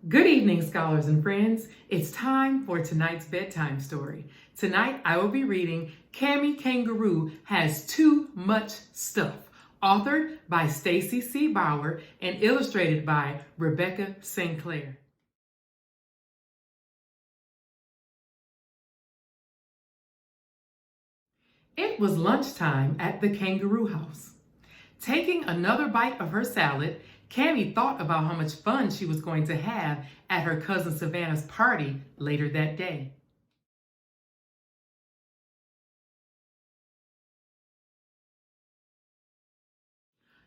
Good evening, scholars and friends. It's time for tonight's bedtime story. Tonight, I will be reading Cami Kangaroo Has Too Much Stuff, authored by Stacy C. Bauer and illustrated by Rebecca Sinclair. It was lunchtime at the kangaroo house. Taking another bite of her salad, Cami thought about how much fun she was going to have at her cousin Savannah's party later that day.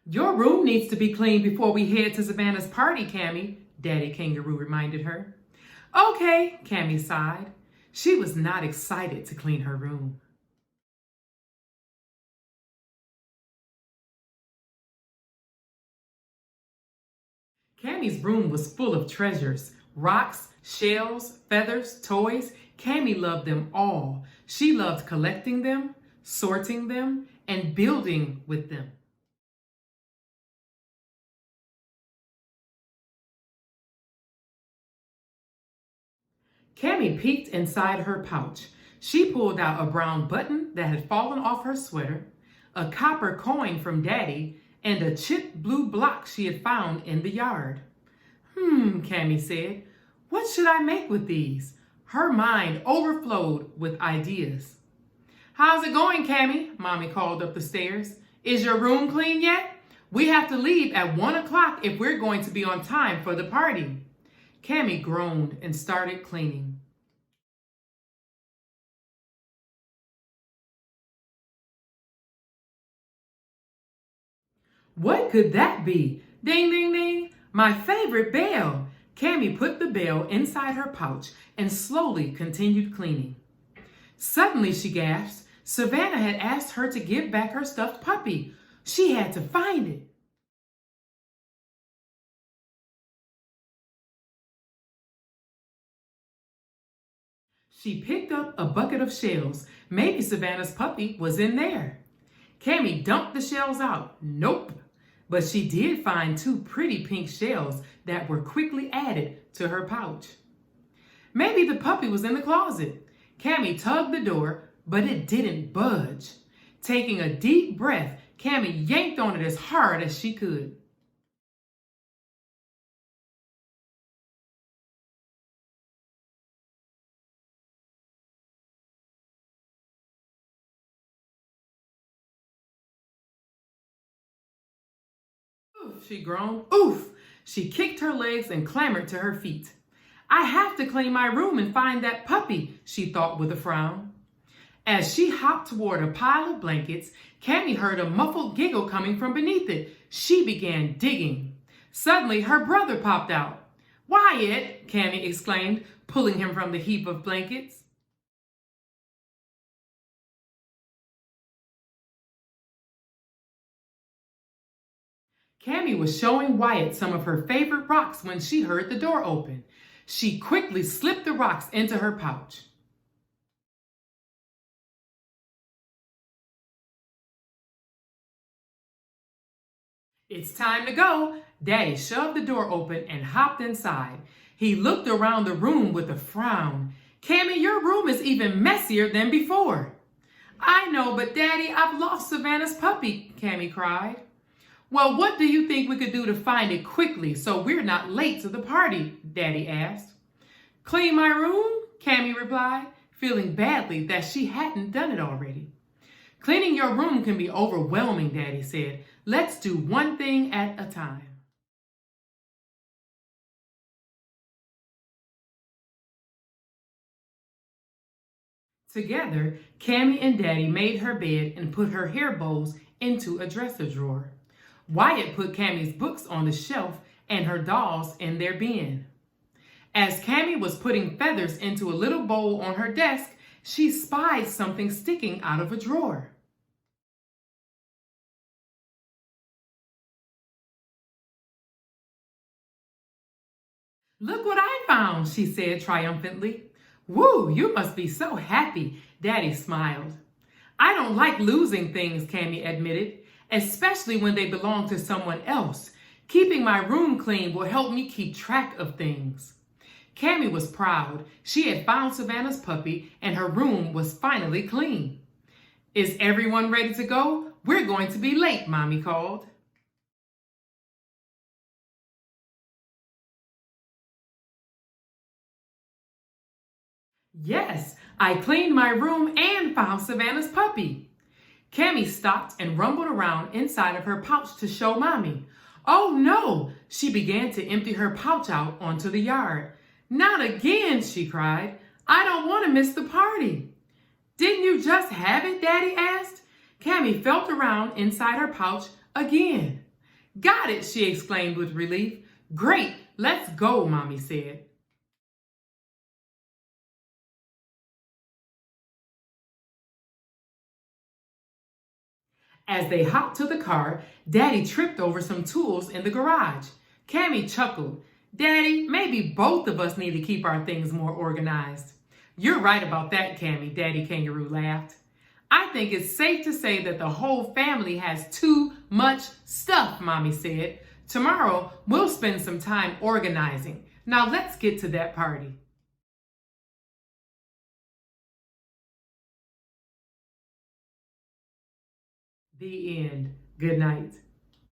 Your room needs to be cleaned before we head to Savannah's party, Cami, Daddy Kangaroo reminded her. Okay, Cami sighed. She was not excited to clean her room. Cami's room was full of treasures, rocks, shells, feathers, toys. Cami loved them all. She loved collecting them, sorting them, and building with them. Cami peeked inside her pouch. She pulled out a brown button that had fallen off her sweater, a copper coin from Daddy, and a chipped blue block she had found in the yard. Cami said, what should I make with these? Her mind overflowed with ideas. How's it going, Cami? Mommy called up the stairs. Is your room clean yet? We have to leave at 1 o'clock if we're going to be on time for the party. Cami groaned and started cleaning. What could that be? Ding, ding, ding. My favorite bell. Cami put the bell inside her pouch and slowly continued cleaning. Suddenly she gasped. Savannah had asked her to give back her stuffed puppy. She had to find it. She picked up a bucket of shells. Maybe Savannah's puppy was in there. Cami dumped the shells out. Nope. But she did find 2 pretty pink shells that were quickly added to her pouch. Maybe the puppy was in the closet. Cami tugged the door, but it didn't budge. Taking a deep breath, Cami yanked on it as hard as she could. Oof, she groaned. Oof! She kicked her legs and clambered to her feet. I have to clean my room and find that puppy, she thought with a frown. As she hopped toward a pile of blankets, Cami heard a muffled giggle coming from beneath it. She began digging. Suddenly, her brother popped out. Wyatt, Cami exclaimed, pulling him from the heap of blankets. Cami was showing Wyatt some of her favorite rocks when she heard the door open. She quickly slipped the rocks into her pouch. It's time to go. Daddy shoved the door open and hopped inside. He looked around the room with a frown. Cami, your room is even messier than before. I know, but Daddy, I've lost Savannah's puppy, Cami cried. Well, what do you think we could do to find it quickly so we're not late to the party? Daddy asked. Clean my room, Cami replied, feeling badly that she hadn't done it already. Cleaning your room can be overwhelming, Daddy said. Let's do one thing at a time. Together, Cami and Daddy made her bed and put her hair bows into a dresser drawer. Wyatt put Cami's books on the shelf and her dolls in their bin. As Cami was putting feathers into a little bowl on her desk, she spied something sticking out of a drawer. Look what I found, she said triumphantly. Woo, you must be so happy, Daddy smiled. I don't like losing things, Cami admitted, especially when they belong to someone else. Keeping my room clean will help me keep track of things. Cami was proud. She had found Savannah's puppy and her room was finally clean. Is everyone ready to go? We're going to be late, Mommy called. Yes, I cleaned my room and found Savannah's puppy. Cami stopped and rumbled around inside of her pouch to show Mommy. Oh no! She began to empty her pouch out onto the yard. Not again, she cried. I don't want to miss the party. Didn't you just have it, Daddy asked? Cami felt around inside her pouch again. Got it, she exclaimed with relief. Great, let's go, Mommy said. As they hopped to the car, Daddy tripped over some tools in the garage. Cami chuckled. Daddy, maybe both of us need to keep our things more organized. You're right about that, Cami, Daddy Kangaroo laughed. I think it's safe to say that the whole family has too much stuff, Mommy said. Tomorrow, we'll spend some time organizing. Now let's get to that party. The end. Good night.